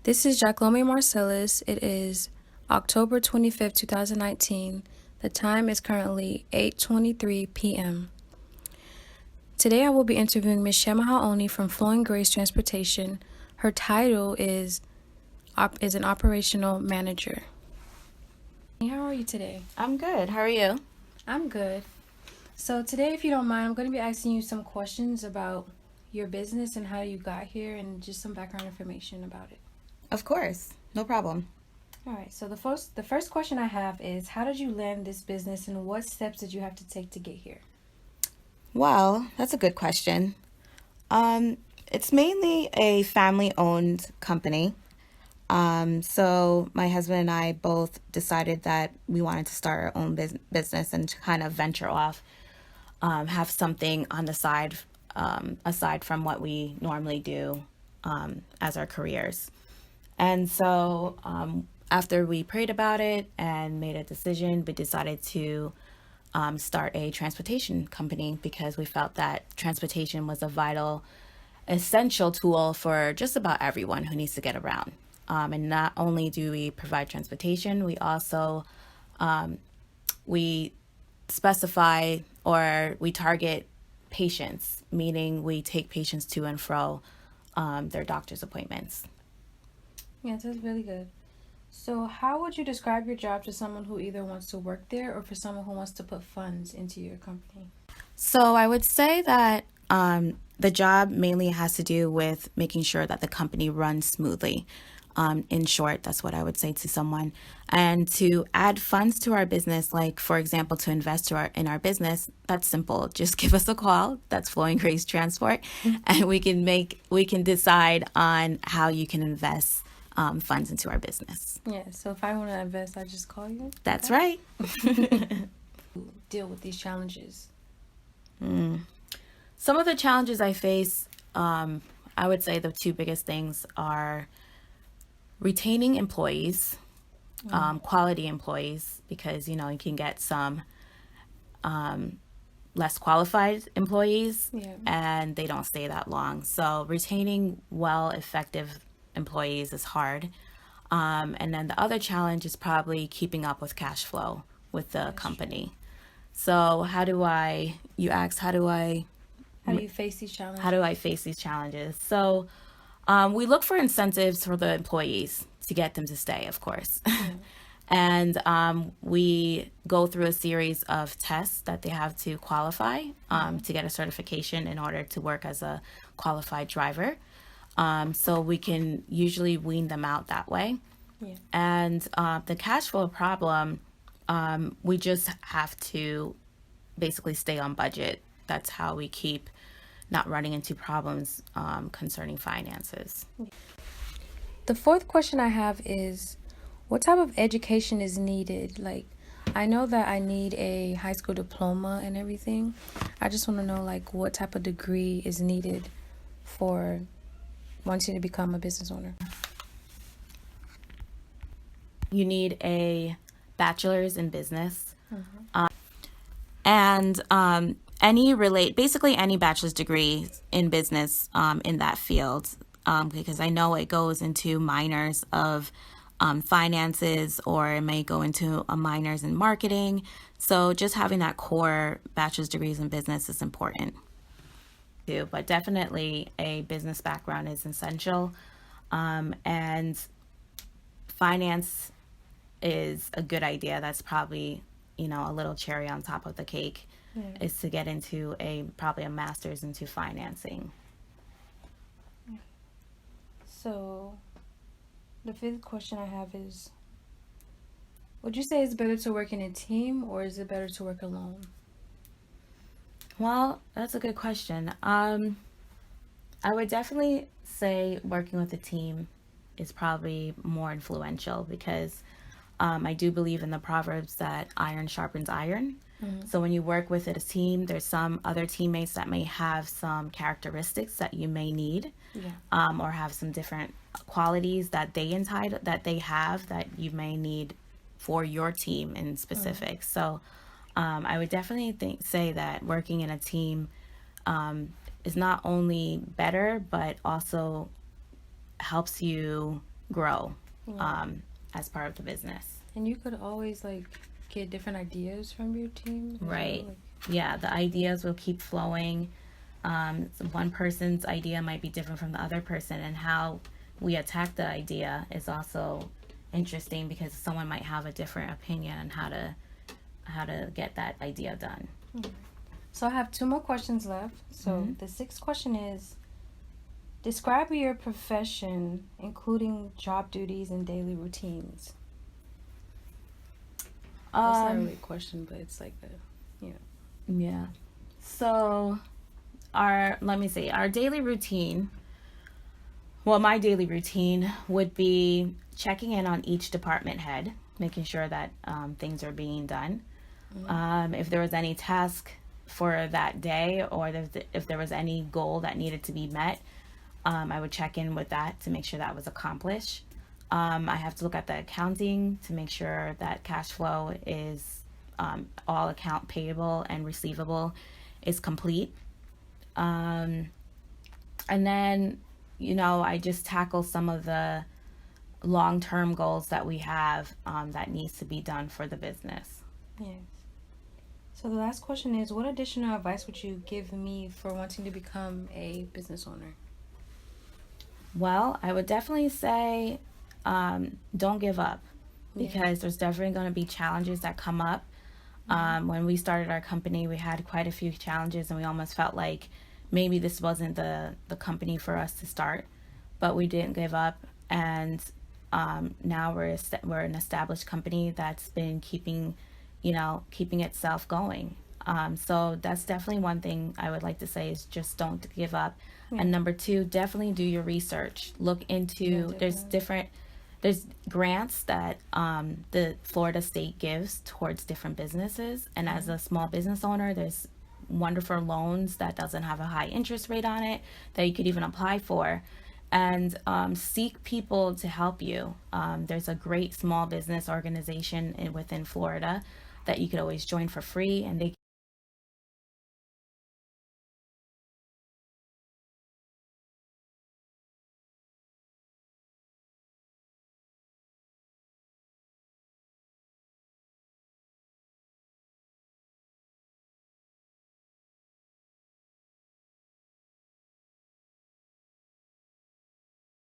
This is Jacqueline Marcellus. It is October 25th, 2019. The time is currently 8:23 p.m. Today I will be interviewing Ms. Shemaha Oni from Flowing Grace Transportation. Her title is an operational manager. How are you today? I'm good. How are you? I'm good. So today, if you don't mind, I'm going to be asking you some questions about your business and how you got here and just some background information about it. Of course. No problem. All right. So the first question I have is, how did you land this business and what steps did you have to take to get here? Well, that's a good question. It's mainly a family-owned company. So my husband and I both decided that we wanted to start our own business and to kind of venture off, have something on the side, aside from what we normally do, as our careers. And so, after we prayed about it and made a decision, we decided to start a transportation company because we felt that transportation was a vital, essential tool for just about everyone who needs to get around. And not only do we provide transportation, we also we specify or we target patients, meaning we take patients to and fro their doctor's appointments. Yeah, that's really good. So, how would you describe your job to someone who either wants to work there or for someone who wants to put funds into your company? So I would say that the job mainly has to do with making sure that the company runs smoothly. In short, that's what I would say to someone. And to add funds to our business, like for example, to invest in our business, that's simple. Just give us a call. That's Flowing Grace Transport, and we can decide on how you can invest funds into our business. Yeah, so if I want to invest, I just call you? That's right. Deal with these challenges. Some of the challenges I face, I would say the two biggest things are retaining employees, quality employees, because you can get some less qualified employees, Yeah. and they don't stay that long. So retaining effective employees is hard. And then the other challenge is probably keeping up with cash flow with the company. So you asked, How do you face these challenges? how do I face these challenges? So we look for incentives for the employees to get them to stay, of course. And we go through a series of tests that they have to qualify to get a certification in order to work as a qualified driver. So we can usually wean them out that way. Yeah. And the cash flow problem, we just have to basically stay on budget. That's how we keep not running into problems concerning finances. The fourth question I have is, what type of education is needed? Like, I know that I need a high school diploma and everything. I just want to know, like, what type of degree is needed for wanting to become a business owner. You need a bachelor's in business, and basically any bachelor's degree in business in that field, because I know it goes into minors of finances, or it may go into a minors in marketing. So just having that core bachelor's degrees in business is important too, but definitely a business background is essential. And finance is a good idea. That's probably, a little cherry on top of the cake, is to get into probably a master's into financing. So, the fifth question I have is, would you say it's better to work in a team or is it better to work alone? Well, that's a good question. I would definitely say working with a team is probably more influential because I do believe in the proverbs that iron sharpens iron. So when you work with a team, there's some other teammates that may have some characteristics that you may need, or have some different qualities that they have that you may need for your team in specific. So I would definitely say that working in a team is not only better, but also helps you grow Yeah. as part of the business. And you could always like get different ideas from your team as well. Right. Like, Yeah, the ideas will keep flowing. So one person's idea might be different from the other person, and how we attack the idea is also interesting because someone might have a different opinion on how to get that idea done. so I have two more questions left. So the sixth question is, describe your profession, including job duties and daily routines. That's not really a question, but it's like a, Yeah. So our daily routine. Well, my daily routine would be checking in on each department head, making sure that things are being done. If there was any task for that day, or if there was any goal that needed to be met, I would check in with that to make sure that was accomplished. I have to look at the accounting to make sure that cash flow is all account payable and receivable is complete. And then, I just tackle some of the long-term goals that we have that needs to be done for the business. Yes. So the last question is, what additional advice would you give me for wanting to become a business owner? Well, I would definitely say don't give up, because there's definitely going to be challenges that come up. When we started our company, we had quite a few challenges, and we almost felt like maybe this wasn't the company for us to start, but we didn't give up. And now we're an established company that's been keeping itself going. So that's definitely one thing I would like to say, is just don't give up. And number two, definitely do your research. Look into, there's grants that the Florida state gives towards different businesses. And as a small business owner, there's wonderful loans that doesn't have a high interest rate on it that you could even apply for. And seek people to help you. There's a great small business organization within Florida that you could always join for free, and they